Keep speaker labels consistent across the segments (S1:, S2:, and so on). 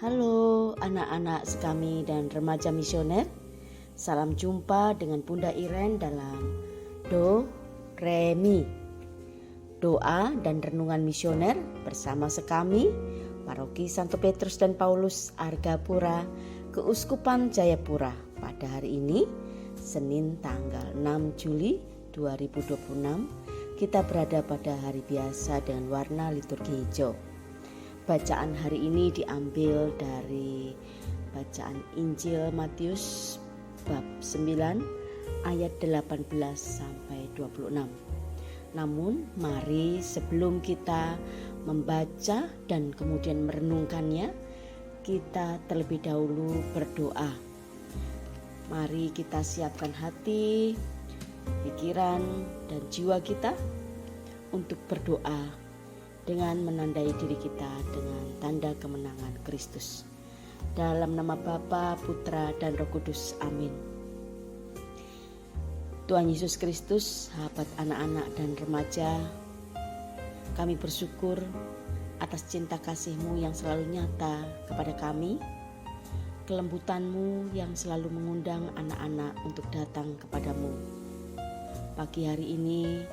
S1: Halo anak-anak sekami dan remaja misioner. Salam jumpa dengan Bunda Iren dalam Do, Re, Mi. Doa dan renungan misioner bersama sekami Paroki Santo Petrus dan Paulus Argapura, Keuskupan Jayapura. Pada hari ini, Senin tanggal 6 Juli 2026, kita berada pada hari biasa dengan warna liturgi hijau. Bacaan hari ini diambil dari bacaan Injil Matius bab 9 ayat 18 sampai 26. Namun mari sebelum kita membaca dan kemudian merenungkannya, kita terlebih dahulu berdoa. Mari kita siapkan hati, pikiran, dan jiwa kita untuk berdoa dengan menandai diri kita dengan tanda kemenangan Kristus. Dalam nama Bapa, Putra, dan Roh Kudus. Amin. Tuhan Yesus Kristus, sahabat anak-anak dan remaja, kami bersyukur atas cinta kasih-Mu yang selalu nyata kepada kami, kelembutan-Mu yang selalu mengundang anak-anak untuk datang kepadamu. Pagi hari ini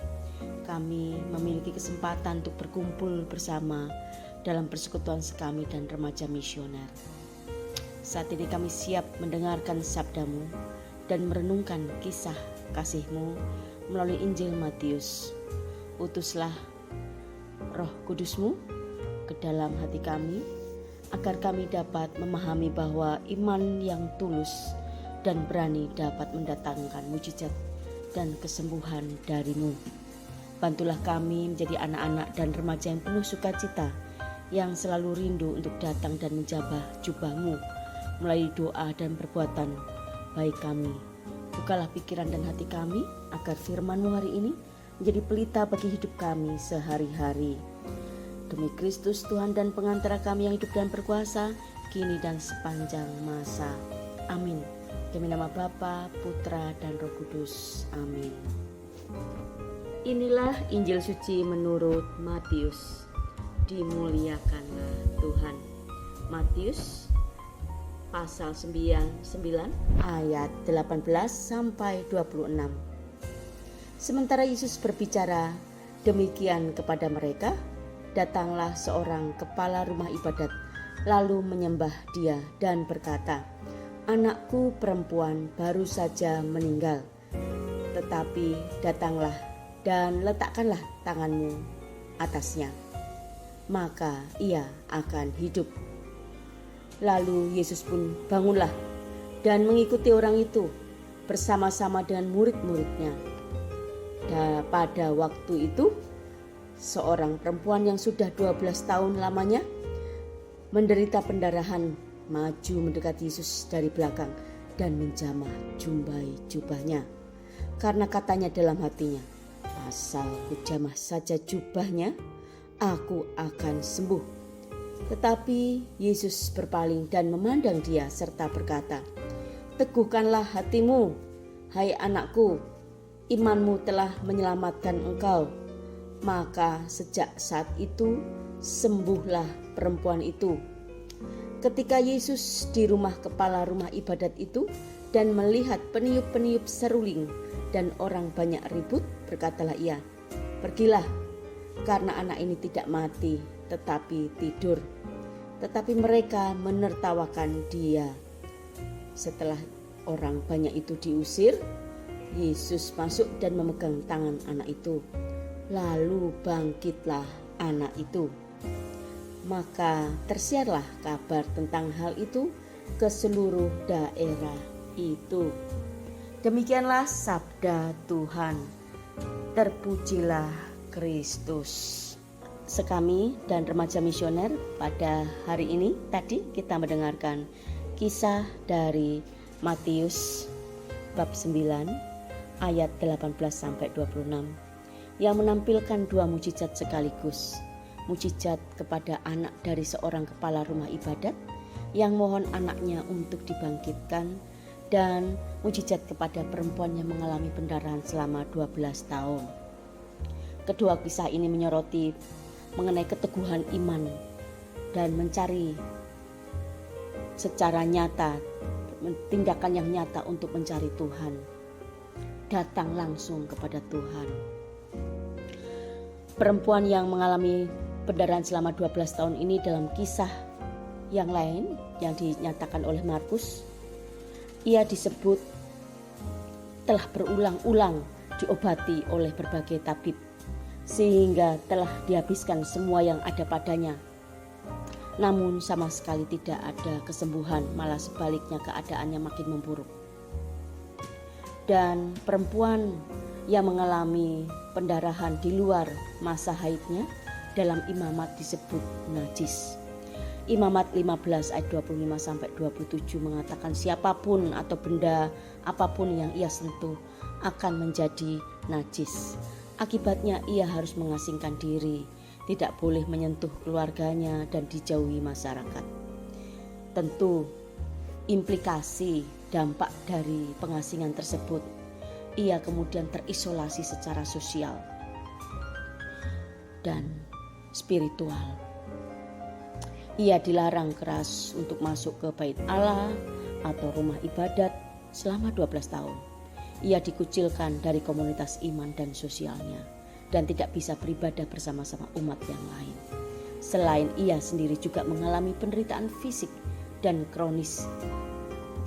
S1: kami memiliki kesempatan untuk berkumpul bersama dalam persekutuan sekami dan remaja misioner. Saat ini kami siap mendengarkan sabda-Mu dan merenungkan kisah kasih-Mu melalui Injil Matius. Utuslah Roh Kudus-Mu ke dalam hati kami, agar kami dapat memahami bahwa iman yang tulus dan berani dapat mendatangkan mujizat dan kesembuhan dari-Mu. Bantulah kami menjadi anak-anak dan remaja yang penuh sukacita, yang selalu rindu untuk datang dan menjabah jubah-Mu melalui doa dan perbuatan baik kami. Bukalah pikiran dan hati kami agar firman-Mu hari ini menjadi pelita bagi hidup kami sehari-hari. Demi Kristus Tuhan dan pengantara kami yang hidup dan berkuasa, kini dan sepanjang masa. Amin. Demi nama Bapa, Putra, dan Roh Kudus. Amin. Inilah Injil suci menurut Matius. Dimuliakanlah Tuhan. Matius pasal 9 ayat 18 sampai 26. Sementara Yesus berbicara demikian kepada mereka, datanglah seorang kepala rumah ibadat lalu menyembah Dia dan berkata, "Anakku perempuan baru saja meninggal, tetapi datanglah dan letakkanlah tanganmu atasnya, maka ia akan hidup." Lalu Yesus pun bangunlah dan mengikuti orang itu bersama-sama dengan murid-muridnya. Dan pada waktu itu, seorang perempuan yang sudah 12 tahun lamanya menderita pendarahan maju mendekati Yesus dari belakang dan menjamah jubahnya, karena katanya dalam hatinya, "Asal kujamah saja jubahnya, aku akan sembuh." Tetapi Yesus berpaling dan memandang dia serta berkata, "Teguhkanlah hatimu, hai anakku, imanmu telah menyelamatkan engkau." Maka sejak saat itu sembuhlah perempuan itu. Ketika Yesus di rumah kepala rumah ibadat itu dan melihat peniup-peniup seruling dan orang banyak ribut, berkatalah ia, "Pergilah, karena anak ini tidak mati tetapi tidur." Tetapi mereka menertawakan dia. Setelah orang banyak itu diusir, Yesus masuk dan memegang tangan anak itu. Lalu bangkitlah anak itu. Maka tersiarlah kabar tentang hal itu ke seluruh daerah itu. Demikianlah sabda Tuhan. Terpujilah Kristus. Sekami dan remaja misioner, pada hari ini tadi kita mendengarkan kisah dari Matius bab 9 ayat 18 sampai 26 yang menampilkan dua mujizat sekaligus. Mujizat kepada anak dari seorang kepala rumah ibadat yang mohon anaknya untuk dibangkitkan, dan mujizat kepada perempuan yang mengalami pendarahan selama 12 tahun. Kedua kisah ini menyoroti mengenai keteguhan iman dan mencari secara nyata, tindakan yang nyata untuk mencari Tuhan. Datang langsung kepada Tuhan. Perempuan yang mengalami pendarahan selama 12 tahun ini dalam kisah yang lain yang dinyatakan oleh Markus, ia disebut telah berulang-ulang diobati oleh berbagai tabib sehingga telah dihabiskan semua yang ada padanya. Namun sama sekali tidak ada kesembuhan, malah sebaliknya keadaannya makin memburuk. Dan perempuan yang mengalami pendarahan di luar masa haidnya dalam Imamat disebut najis. Imamat 15 ayat 25 sampai 27 mengatakan siapapun atau benda apapun yang ia sentuh akan menjadi najis. Akibatnya ia harus mengasingkan diri, tidak boleh menyentuh keluarganya dan dijauhi masyarakat. Tentu implikasi dampak dari pengasingan tersebut, ia kemudian terisolasi secara sosial dan spiritual. Ia dilarang keras untuk masuk ke bait Allah atau rumah ibadat selama 12 tahun. Ia dikucilkan dari komunitas iman dan sosialnya dan tidak bisa beribadah bersama-sama umat yang lain. Selain ia sendiri juga mengalami penderitaan fisik dan kronis,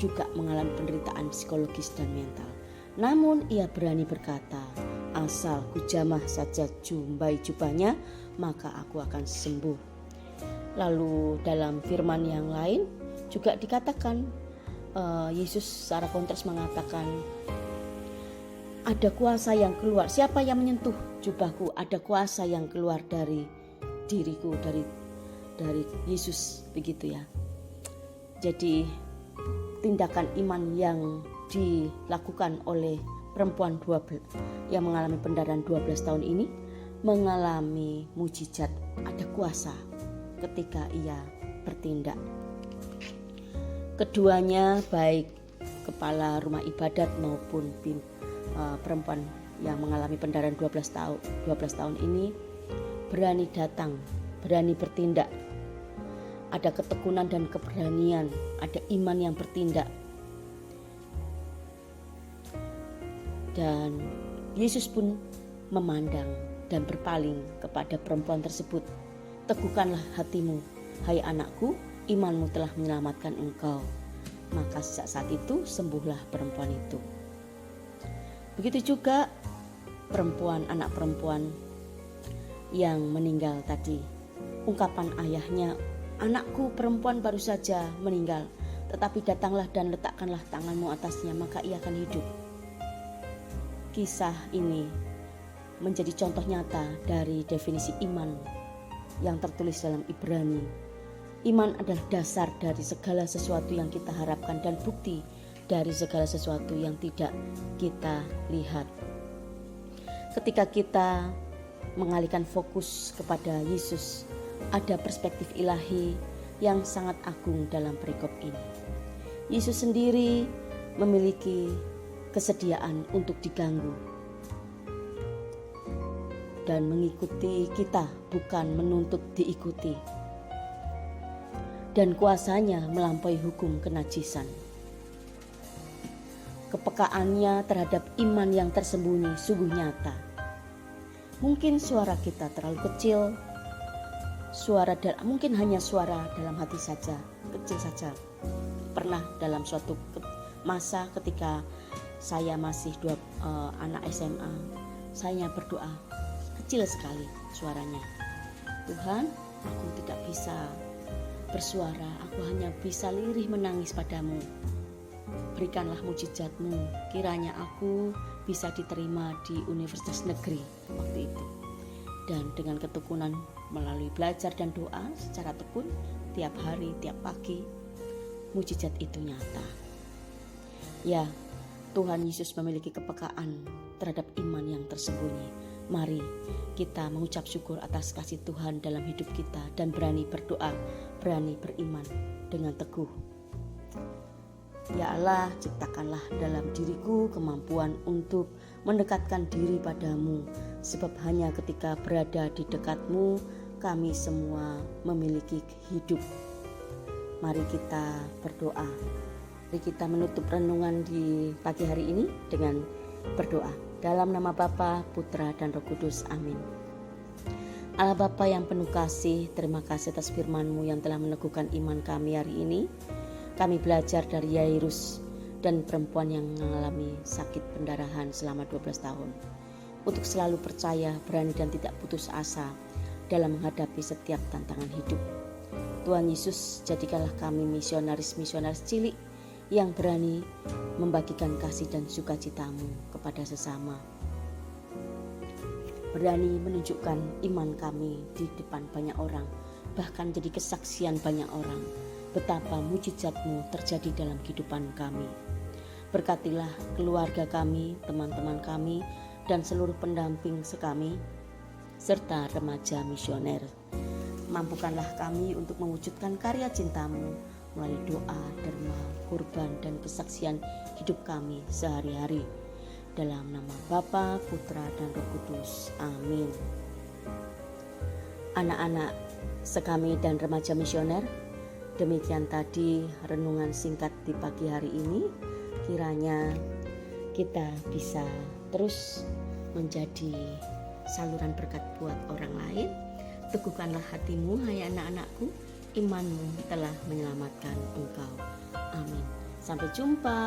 S1: juga mengalami penderitaan psikologis dan mental. Namun ia berani berkata, asal ku jamah saja jumbai jubahnya, maka aku akan sembuh. Lalu dalam firman yang lain juga dikatakan, Yesus secara kontras mengatakan, ada kuasa yang keluar. Siapa yang menyentuh jubahku, ada kuasa yang keluar dari diriku, dari Yesus, begitu ya. Jadi tindakan iman yang dilakukan oleh perempuan 12 yang mengalami pendarahan 12 tahun ini mengalami mujizat, ada kuasa ketika ia bertindak. Keduanya, baik kepala rumah ibadat maupun perempuan yang mengalami pendarahan 12 tahun ini berani datang, berani bertindak. Ada ketekunan dan keberanian, ada iman yang bertindak. Dan Yesus pun memandang dan berpaling kepada perempuan tersebut. Teguhkanlah hatimu, hai anakku, imanmu telah menyelamatkan engkau. Maka sejak saat itu sembuhlah perempuan itu. Begitu juga anak perempuan yang meninggal tadi. Ungkapan ayahnya, anakku perempuan baru saja meninggal, tetapi datanglah dan letakkanlah tanganmu atasnya, maka ia akan hidup. Kisah ini menjadi contoh nyata dari definisi iman yang tertulis dalam Ibrani. Iman adalah dasar dari segala sesuatu yang kita harapkan dan bukti dari segala sesuatu yang tidak kita lihat. Ketika kita mengalihkan fokus kepada Yesus, ada perspektif ilahi yang sangat agung dalam perikop ini. Yesus sendiri memiliki kesediaan untuk diganggu dan mengikuti kita, bukan menuntut diikuti. Dan kuasanya melampaui hukum kenajisan. Kepekaannya terhadap iman yang tersembunyi sungguh nyata. Mungkin suara kita terlalu kecil, mungkin hanya suara dalam hati saja, kecil saja. Pernah dalam suatu masa ketika saya masih anak SMA, saya berdoa kecil sekali suaranya. Tuhan, aku tidak bisa bersuara, aku hanya bisa lirih menangis padamu. Berikanlah mujizatmu, kiranya aku bisa diterima di universitas negeri waktu itu. Dan dengan ketekunan melalui belajar dan doa secara tekun tiap hari, tiap pagi, mujizat itu nyata. Ya, Tuhan Yesus memiliki kepekaan terhadap iman yang tersembunyi. Mari kita mengucap syukur atas kasih Tuhan dalam hidup kita dan berani berdoa, berani beriman dengan teguh. Ya Allah, ciptakanlah dalam diriku kemampuan untuk mendekatkan diri padamu, sebab hanya ketika berada di dekatmu kami semua memiliki hidup, Mari kita berdoa. Mari kita menutup renungan di pagi hari ini dengan berdoa. Dalam nama Bapa, Putra, dan Roh Kudus. Amin. Allah Bapa yang penuh kasih, terima kasih atas firman-Mu yang telah meneguhkan iman kami hari ini. Kami belajar dari Yairus dan perempuan yang mengalami sakit pendarahan selama 12 tahun. Untuk selalu percaya, berani, dan tidak putus asa dalam menghadapi setiap tantangan hidup. Tuhan Yesus, jadikanlah kami misionaris-misionaris cilik yang berani membagikan kasih dan sukacita-Mu kepada sesama. Berani menunjukkan iman kami di depan banyak orang, bahkan jadi kesaksian banyak orang betapa mujizat-Mu terjadi dalam kehidupan kami. Berkatilah keluarga kami, teman-teman kami, dan seluruh pendamping sekami, serta remaja misioner. Mampukanlah kami untuk mewujudkan karya cinta-Mu melalui doa, derma, kurban, dan kesaksian hidup kami sehari-hari. Dalam nama Bapa, Putra, dan Roh Kudus. Amin. Anak-anak sekami dan remaja misioner, demikian tadi renungan singkat di pagi hari ini. Kiranya kita bisa terus menjadi saluran berkat buat orang lain. Teguhkanlah hatimu, hai anak-anakku, imanmu telah menyelamatkan engkau. Amin. Sampai jumpa.